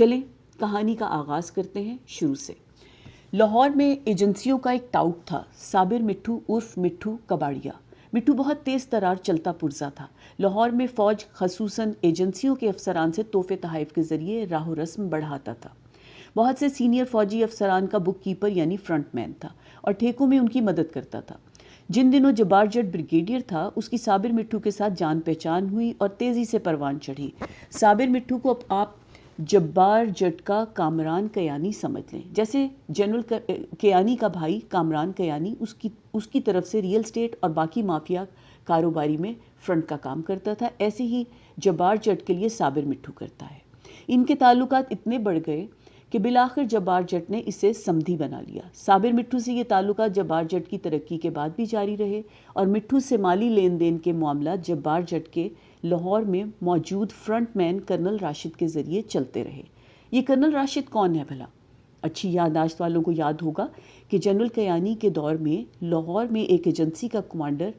چلیں کہانی کا آغاز کرتے ہیں شروع سے۔ لاہور میں ایجنسیوں کا ایک ٹاؤٹ تھا، صابر مٹھو عرف مٹھو کباڑیا۔ مٹھو بہت تیز ترار چلتا پرزا تھا۔ لاہور میں فوج خصوصاً ایجنسیوں کے افسران سے تحفے تحائف کے ذریعے راہ و رسم بڑھاتا تھا۔ بہت سے سینئر فوجی افسران کا بک کیپر یعنی فرنٹ مین تھا اور ٹھیکوں میں ان کی مدد کرتا تھا۔ جن دنوں جبار جٹ بریگیڈیئر تھا، اس کی صابر مٹھو کے ساتھ جان پہچان ہوئی اور تیزی سے پروان چڑھی۔ صابر مٹھو کو آپ جبار جٹ کا کامران کیانی سمجھ لیں، جیسے جنرل کیانی کا بھائی کامران کیانی اس کی طرف سے ریئل اسٹیٹ اور باقی مافیا کاروباری میں فرنٹ کا کام کرتا تھا، ایسے ہی جبار جٹ کے لیے صابر مٹھو کرتا ہے۔ ان کے تعلقات اتنے بڑھ گئے کہ بالآخر جبار جٹ نے اسے سمدھی بنا لیا۔ صابر مٹھو سے یہ تعلقات جبار جٹ کی ترقی کے بعد بھی جاری رہے اور مٹھو سے مالی لین دین کے معاملات جبار جٹ کے لاہور میں موجود فرنٹ مین کرنل راشد کے ذریعے چلتے رہے۔ یہ کرنل راشد کون ہے بھلا؟ اچھی یادداشت والوں کو یاد ہوگا کہ جنرل کیانی کے دور میں لاہور میں ایک ایجنسی کا کمانڈر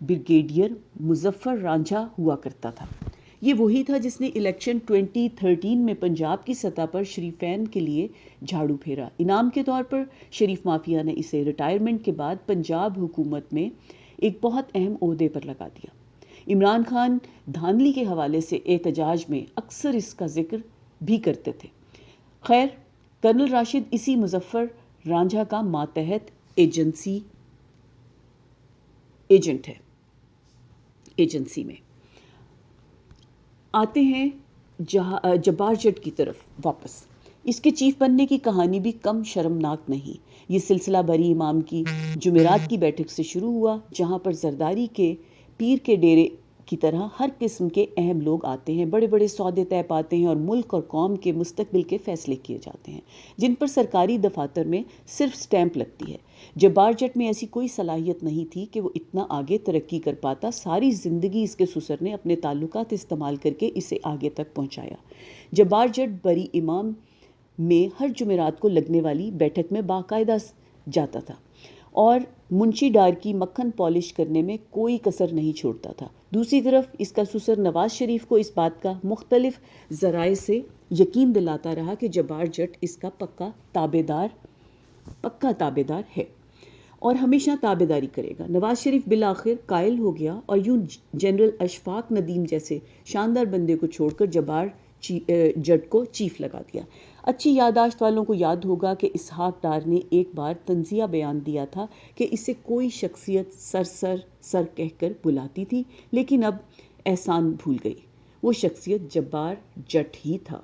بریگیڈیئر مظفر رانجھا ہوا کرتا تھا۔ یہ وہی تھا جس نے الیکشن 2013 میں پنجاب کی سطح پر شریفین کے لیے جھاڑو پھیرا۔ انعام کے طور پر شریف مافیا نے اسے ریٹائرمنٹ کے بعد پنجاب حکومت میں ایک بہت اہم عہدے پر لگا دیا۔ عمران خان دھاندلی کے حوالے سے احتجاج میں اکثر اس کا ذکر بھی کرتے تھے۔ خیر، کرنل راشد اسی مظفر رانجھا کا ماتحت ایجنٹ ہے۔ ایجنسی میں آتے ہیں جبار جٹ کی طرف واپس۔ اس کے چیف بننے کی کہانی بھی کم شرمناک نہیں۔ یہ سلسلہ بری امام کی جمعرات کی بیٹھک سے شروع ہوا، جہاں پر زرداری کے پیر کے ڈیرے کی طرح ہر قسم کے اہم لوگ آتے ہیں، بڑے بڑے سودے طے پاتے ہیں اور ملک اور قوم کے مستقبل کے فیصلے کیے جاتے ہیں، جن پر سرکاری دفاتر میں صرف سٹیمپ لگتی ہے۔ جبار جٹ میں ایسی کوئی صلاحیت نہیں تھی کہ وہ اتنا آگے ترقی کر پاتا۔ ساری زندگی اس کے سسر نے اپنے تعلقات استعمال کر کے اسے آگے تک پہنچایا۔ جبار جٹ بری امام میں ہر جمعرات کو لگنے والی بیٹھک میں باقاعدہ جاتا تھا اور منشی ڈار کی مکھن پالش کرنے میں کوئی کسر نہیں چھوڑتا تھا۔ دوسری طرف اس کا سسر نواز شریف کو اس بات کا مختلف ذرائع سے یقین دلاتا رہا کہ جبار جٹ اس کا پکا تابع دار ہے اور ہمیشہ تابع داری کرے گا۔ نواز شریف بالآخر قائل ہو گیا اور یوں جنرل اشفاق ندیم جیسے شاندار بندے کو چھوڑ کر جبار جٹ کو چیف لگا دیا۔ اچھی یادداشت والوں کو یاد ہوگا کہ اسحاق ڈار نے ایک بار تنزیہ بیان دیا تھا کہ اسے کوئی شخصیت سر کہہ کر بلاتی تھی، لیکن اب احسان بھول گئی۔ وہ شخصیت جبار جٹ ہی تھا۔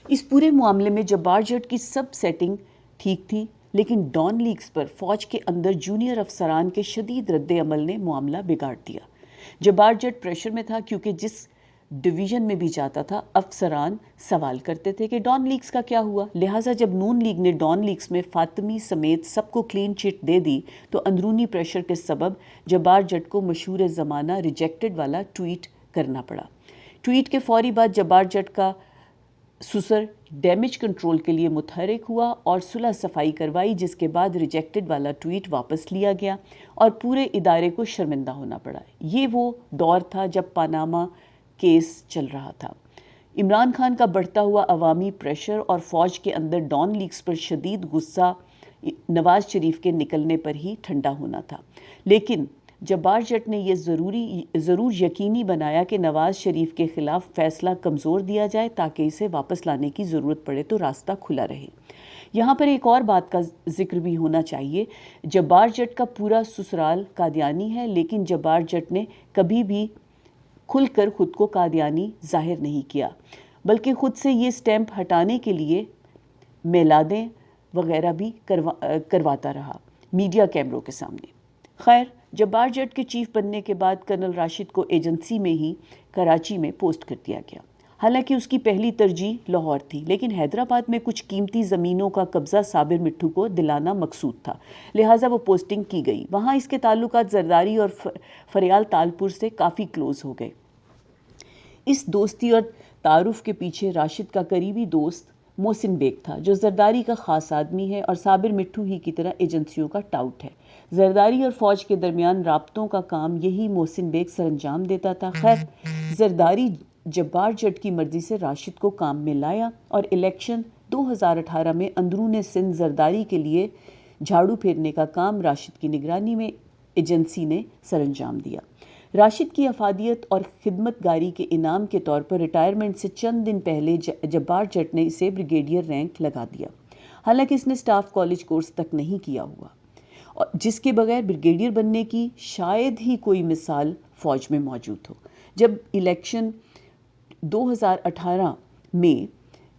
اس پورے معاملے میں جبار جٹ کی سب سیٹنگ ٹھیک تھی، لیکن ڈان لیگز پر فوج کے اندر جونیئر افسران کے شدید رد عمل نے معاملہ بگاڑ دیا۔ جبار جٹ پریشر میں تھا کیونکہ جس ڈویژن میں بھی جاتا تھا افسران سوال کرتے تھے کہ ڈان لیگز کا کیا ہوا۔ لہٰذا جب نون لیگ نے ڈان لیگز میں فاطمی سمیت سب کو کلین چٹ دے دی تو اندرونی پریشر کے سبب جبار جٹ کو مشہور زمانہ ریجیکٹڈ والا ٹویٹ کرنا پڑا۔ ٹویٹ کے فوری بعد جبار جٹ کا سسر ڈیمیج کنٹرول کے لیے متحرک ہوا اور صلح صفائی کروائی، جس کے بعد ریجیکٹڈ والا ٹویٹ واپس لیا گیا اور پورے ادارے کو شرمندہ ہونا پڑا۔ یہ وہ دور تھا جب پاناما کیس چل رہا تھا۔ عمران خان کا بڑھتا ہوا عوامی پریشر اور فوج کے اندر ڈان لیگز پر شدید غصہ نواز شریف کے نکلنے پر ہی ٹھنڈا ہونا تھا، لیکن جبار جٹ نے یہ ضرور یقینی بنایا کہ نواز شریف کے خلاف فیصلہ کمزور دیا جائے تاکہ اسے واپس لانے کی ضرورت پڑے تو راستہ کھلا رہے۔ یہاں پر ایک اور بات کا ذکر بھی ہونا چاہیے۔ جبار جٹ کا پورا سسرال قادیانی ہے، لیکن جبار جٹ نے کبھی بھی کھل کر خود کو قادیانی ظاہر نہیں کیا، بلکہ خود سے یہ سٹیمپ ہٹانے کے لیے میلادیں وغیرہ بھی کرواتا رہا میڈیا کیمروں کے سامنے۔ خیر، جبار جٹ کے چیف بننے کے بعد کرنل راشد کو ایجنسی میں ہی کراچی میں پوسٹ کر دیا گیا۔ حالانکہ اس کی پہلی ترجیح لاہور تھی، لیکن حیدرآباد میں کچھ قیمتی زمینوں کا قبضہ صابر مٹھو کو دلانا مقصود تھا، لہٰذا وہ پوسٹنگ کی گئی۔ وہاں اس کے تعلقات زرداری اور فریال تالپور سے کافی کلوز ہو گئے۔ اس دوستی اور تعارف کے پیچھے راشد کا قریبی دوست محسن بیگ تھا، جو زرداری کا خاص آدمی ہے اور صابر مٹھو ہی کی طرح ایجنسیوں کا ٹاؤٹ ہے۔ زرداری اور فوج کے درمیان رابطوں کا کام یہی محسن بیگ سر انجام دیتا تھا۔ خیر، زرداری جبار جٹ کی مرضی سے راشد کو کام میں لایا اور الیکشن 2018 میں اندرون سندھ زرداری کے لیے جھاڑو پھیرنے کا کام راشد کی نگرانی میں ایجنسی نے سر انجام دیا۔ راشد کی افادیت اور خدمت گاری کے انعام کے طور پر ریٹائرمنٹ سے چند دن پہلے جبار جٹ نے اسے بریگیڈیئر رینک لگا دیا، حالانکہ اس نے سٹاف کالج کورس تک نہیں کیا ہوا، جس کے بغیر بریگیڈیئر بننے کی شاید ہی کوئی مثال فوج میں موجود ہو۔ جب الیکشن 2018 میں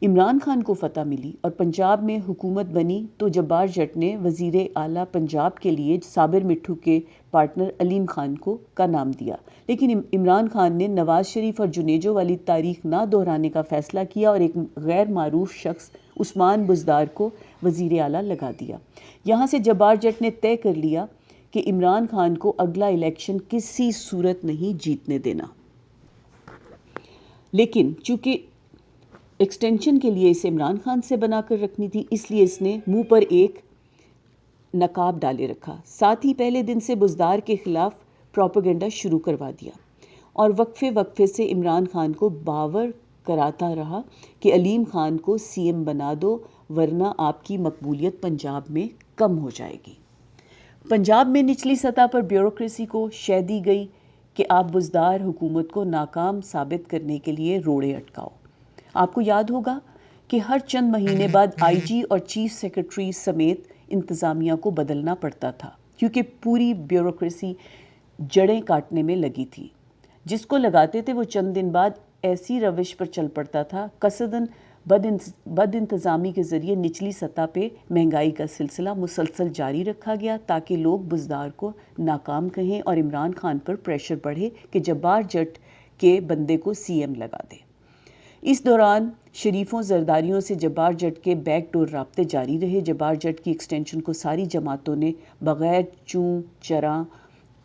عمران خان کو فتح ملی اور پنجاب میں حکومت بنی تو جبار جٹ نے وزیر اعلیٰ پنجاب کے لیے صابر مٹھو کے پارٹنر علیم خان کا نام دیا، لیکن عمران خان نے نواز شریف اور جنیجو والی تاریخ نہ دہرانے کا فیصلہ کیا اور ایک غیر معروف شخص عثمان بزدار کو وزیر اعلیٰ لگا دیا۔ یہاں سے جبار جٹ نے طے کر لیا کہ عمران خان کو اگلا الیکشن کسی صورت نہیں جیتنے دینا، لیکن چونکہ ایکسٹینشن کے لیے اسے عمران خان سے بنا کر رکھنی تھی، اس لیے اس نے منہ پر ایک نقاب ڈالے رکھا، ساتھ ہی پہلے دن سے بزدار کے خلاف پروپیگنڈا شروع کروا دیا اور وقفے سے عمران خان کو باور کراتا رہا کہ علیم خان کو سی ایم بنا دو ورنہ آپ کی مقبولیت پنجاب میں کم ہو جائے گی۔ پنجاب میں نچلی سطح پر بیوروکریسی کو شہ دی گئی کہ آپ بزدار حکومت کو ناکام ثابت کرنے کے لیے روڑے اٹکاؤ۔ آپ کو یاد ہوگا کہ ہر چند مہینے بعد آئی جی اور چیف سیکرٹری سمیت انتظامیہ کو بدلنا پڑتا تھا، کیونکہ پوری بیوروکریسی جڑیں کاٹنے میں لگی تھی۔ جس کو لگاتے تھے وہ چند دن بعد ایسی روش پر چل پڑتا تھا، قصداً بد انتظامی کے ذریعے نچلی سطح پہ مہنگائی کا سلسلہ مسلسل جاری رکھا گیا تاکہ لوگ بزدار کو ناکام کہیں اور عمران خان پر پریشر بڑھے کہ جبار جٹ کے بندے کو سی ایم لگا دے۔ اس دوران شریفوں زرداریوں سے جبار جٹ کے بیک ڈور رابطے جاری رہے۔ جبار جٹ کی ایکسٹینشن کو ساری جماعتوں نے بغیر چوں چراں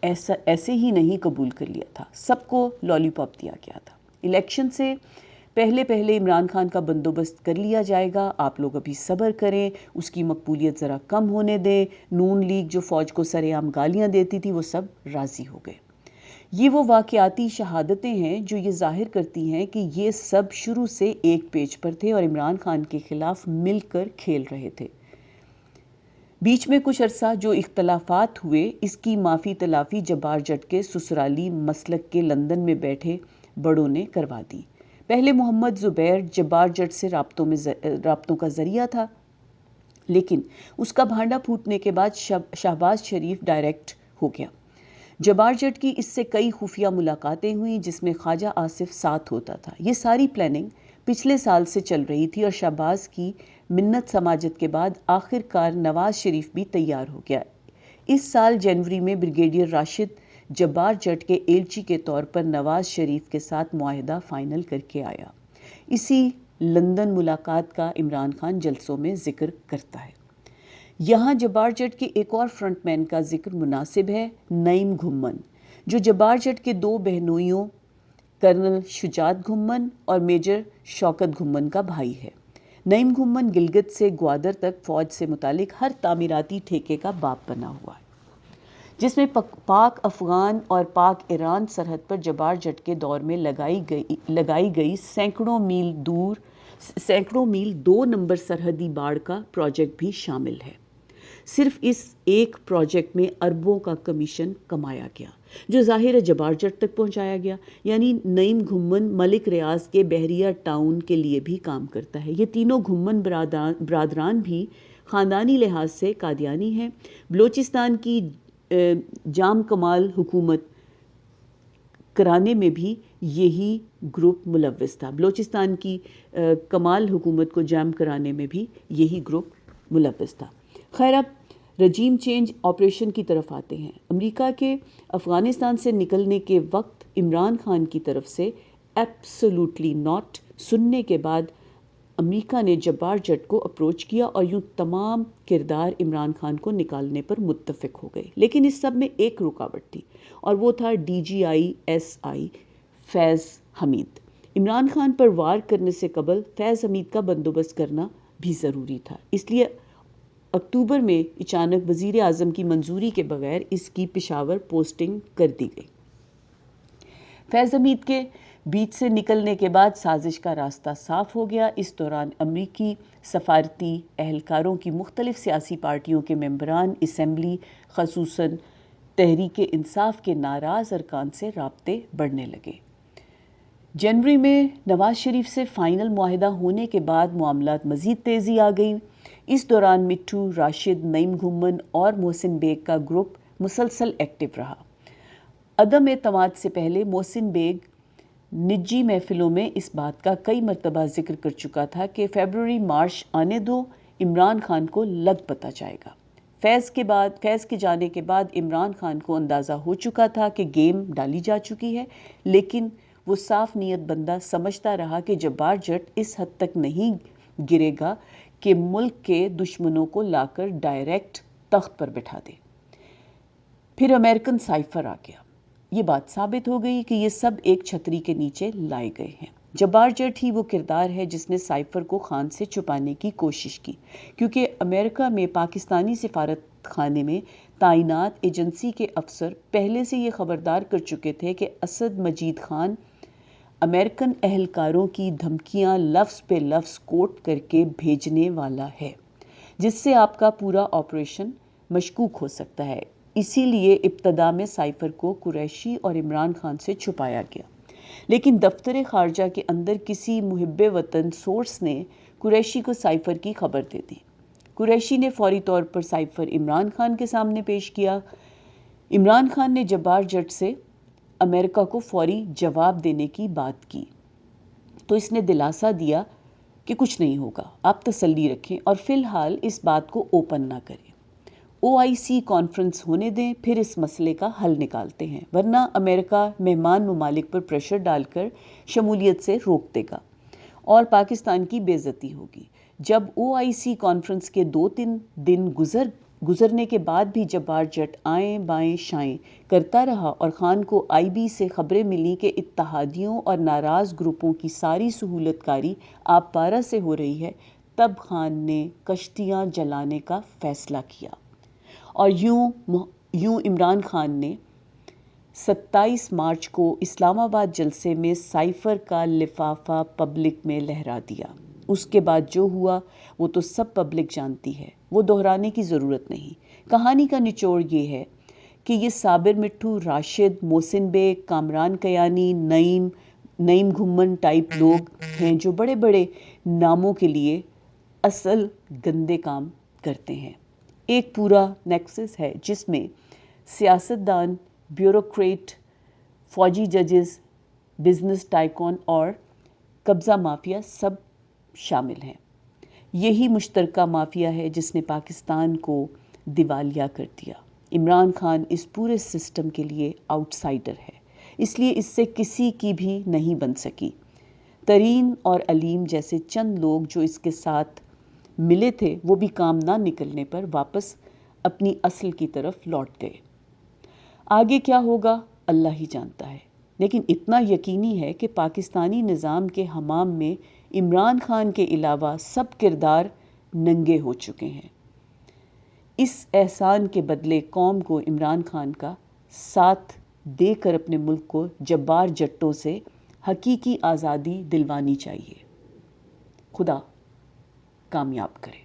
ایسے ہی نہیں قبول کر لیا تھا، سب کو لالی پاپ دیا گیا تھا۔ الیکشن سے پہلے عمران خان کا بندوبست کر لیا جائے گا، آپ لوگ ابھی صبر کریں، اس کی مقبولیت ذرا کم ہونے دیں۔ نون لیگ جو فوج کو سر عام گالیاں دیتی تھی وہ سب راضی ہو گئے۔ یہ وہ واقعاتی شہادتیں ہیں جو یہ ظاہر کرتی ہیں کہ یہ سب شروع سے ایک پیج پر تھے اور عمران خان کے خلاف مل کر کھیل رہے تھے۔ بیچ میں کچھ عرصہ جو اختلافات ہوئے، اس کی معافی تلافی جبار جٹ کے سسرالی مسلک کے لندن میں بیٹھے بڑوں نے کروا دی۔ پہلے محمد زبیر جبار جٹ سے رابطوں کا ذریعہ تھا، لیکن اس کا بھانڈا پھوٹنے کے بعد شہباز شریف ڈائریکٹ ہو گیا۔ جبار جٹ کی اس سے کئی خفیہ ملاقاتیں ہوئیں جس میں خواجہ آصف ساتھ ہوتا تھا۔ یہ ساری پلاننگ پچھلے سال سے چل رہی تھی اور شہباز کی منت سماجت کے بعد آخر کار نواز شریف بھی تیار ہو گیا۔ اس سال جنوری میں بریگیڈیئر راشد جبار جٹ کے ایلچی کے طور پر نواز شریف کے ساتھ معاہدہ فائنل کر کے آیا۔ اسی لندن ملاقات کا عمران خان جلسوں میں ذکر کرتا ہے۔ یہاں جبار جٹ کے ایک اور فرنٹ مین کا ذکر مناسب ہے، نعیم گھمن، جو جبار جٹ کے دو بہنوئیوں کرنل شجاعت گھمن اور میجر شوکت گھمن کا بھائی ہے۔ نعیم گھمن گلگت سے گوادر تک فوج سے متعلق ہر تعمیراتی ٹھیکے کا باپ بنا ہوا ہے، جس میں پاک افغان اور پاک ایران سرحد پر جبار جٹ کے دور میں لگائی گئی سینکڑوں میل 2 نمبر سرحدی باڑ کا پروجیکٹ بھی شامل ہے۔ صرف اس ایک پروجیکٹ میں اربوں کا کمیشن کمایا گیا، جو ظاہر جبار جٹ تک پہنچایا گیا۔ یعنی نعیم گھمن ملک ریاض کے بحریہ ٹاؤن کے لیے بھی کام کرتا ہے۔ یہ تینوں گھمن برادران بھی خاندانی لحاظ سے قادیانی ہیں۔ بلوچستان کی جام کمال حکومت کرانے میں بھی یہی گروپ ملوث تھا۔ بلوچستان کی کمال حکومت کو جام کرانے میں بھی یہی گروپ ملوث تھا۔ خیر، اب رجیم چینج آپریشن کی طرف آتے ہیں۔ امریکہ کے افغانستان سے نکلنے کے وقت عمران خان کی طرف سے ایبسولوٹلی ناٹ سننے کے بعد امریکہ نے جبار جٹ کو اپروچ کیا اور یوں تمام کردار عمران خان کو نکالنے پر متفق ہو گئے۔ لیکن اس سب میں ایک رکاوٹ تھی اور وہ تھا DGI فیض حمید۔ عمران خان پر وار کرنے سے قبل فیض حمید کا بندوبست کرنا بھی ضروری تھا، اس لیے اکتوبر میں اچانک وزیر اعظم کی منظوری کے بغیر اس کی پشاور پوسٹنگ کر دی گئی۔ فیض حمید کے بیچ سے نکلنے کے بعد سازش کا راستہ صاف ہو گیا۔ اس دوران امریکی سفارتی اہلکاروں کی مختلف سیاسی پارٹیوں کے ممبران اسمبلی، خصوصاً تحریک انصاف کے ناراض ارکان سے رابطے بڑھنے لگے۔ جنوری میں نواز شریف سے فائنل معاہدہ ہونے کے بعد معاملات مزید تیزی آ گئی۔ اس دوران مٹھو، راشد، نعیم گھمن اور محسن بیگ کا گروپ مسلسل ایکٹیو رہا۔ عدم اعتماد سے پہلے محسن بیگ نجی محفلوں میں اس بات کا کئی مرتبہ ذکر کر چکا تھا کہ فیبروری مارچ آنے دو، عمران خان کو لگ پتہ جائے گا۔ فیض کے جانے کے بعد عمران خان کو اندازہ ہو چکا تھا کہ گیم ڈالی جا چکی ہے، لیکن وہ صاف نیت بندہ سمجھتا رہا کہ جبار جٹ اس حد تک نہیں گرے گا کہ ملک کے دشمنوں کو لا کر ڈائریکٹ تخت پر بٹھا دے۔ پھر امریکن سائفر آ گیا۔ یہ بات ثابت ہو گئی کہ یہ سب ایک چھتری کے نیچے لائے گئے ہیں۔ جبار جٹ ہی وہ کردار ہے جس نے سائفر کو خان سے چھپانے کی کوشش کی، کیونکہ امریکہ میں پاکستانی سفارت خانے میں تعینات ایجنسی کے افسر پہلے سے یہ خبردار کر چکے تھے کہ اسد مجید خان امریکن اہلکاروں کی دھمکیاں لفظ پہ لفظ کوٹ کر کے بھیجنے والا ہے، جس سے آپ کا پورا آپریشن مشکوک ہو سکتا ہے۔ اسی لیے ابتدا میں سائفر کو قریشی اور عمران خان سے چھپایا گیا، لیکن دفتر خارجہ کے اندر کسی محب وطن سورس نے قریشی کو سائفر کی خبر دے دی۔ قریشی نے فوری طور پر سائفر عمران خان کے سامنے پیش کیا۔ عمران خان نے جبار جٹ سے امریکہ کو فوری جواب دینے کی بات کی تو اس نے دلاسا دیا کہ کچھ نہیں ہوگا، آپ تسلی رکھیں اور فی الحال اس بات کو اوپن نہ کریں۔ OIC کانفرنس ہونے دیں، پھر اس مسئلے کا حل نکالتے ہیں، ورنہ امریکہ مہمان ممالک پر پریشر ڈال کر شمولیت سے روک دے گا اور پاکستان کی بے عزتی ہوگی۔ جب OIC کانفرنس کے 2-3 دن گزرنے کے بعد بھی جبار جٹ آئیں بائیں شائیں کرتا رہا اور خان کو IB سے خبریں ملیں کہ اتحادیوں اور ناراض گروپوں کی ساری سہولت کاری آپ پارہ سے ہو رہی ہے، تب خان نے کشتیاں جلانے کا فیصلہ کیا اور یوں عمران خان نے 27 مارچ کو اسلام آباد جلسے میں سائفر کا لفافہ پبلک میں لہرا دیا۔ اس کے بعد جو ہوا وہ تو سب پبلک جانتی ہے، وہ دہرانے کی ضرورت نہیں۔ کہانی کا نچوڑ یہ ہے کہ یہ صابر مٹھو، راشد، محسن بیگ، کامران کیانی، نعیم گھمن ٹائپ لوگ ہیں جو بڑے بڑے ناموں کے لیے اصل گندے کام کرتے ہیں۔ ایک پورا نیکسس ہے جس میں سیاستدان، بیوروکریٹ، فوجی ججز، بزنس ٹائکون اور قبضہ مافیا سب شامل ہیں۔ یہی مشترکہ مافیا ہے جس نے پاکستان کو دیوالیہ کر دیا۔ عمران خان اس پورے سسٹم کے لیے آؤٹ سائیڈر ہے، اس لیے اس سے کسی کی بھی نہیں بن سکی۔ ترین اور علیم جیسے چند لوگ جو اس کے ساتھ ملے تھے وہ بھی کام نہ نکلنے پر واپس اپنی اصل کی طرف لوٹ گئے۔ آگے کیا ہوگا اللہ ہی جانتا ہے، لیکن اتنا یقینی ہے کہ پاکستانی نظام کے حمام میں عمران خان کے علاوہ سب کردار ننگے ہو چکے ہیں۔ اس احسان کے بدلے قوم کو عمران خان کا ساتھ دے کر اپنے ملک کو جبار جٹوں سے حقیقی آزادی دلوانی چاہیے۔ خدا کامیاب کرے۔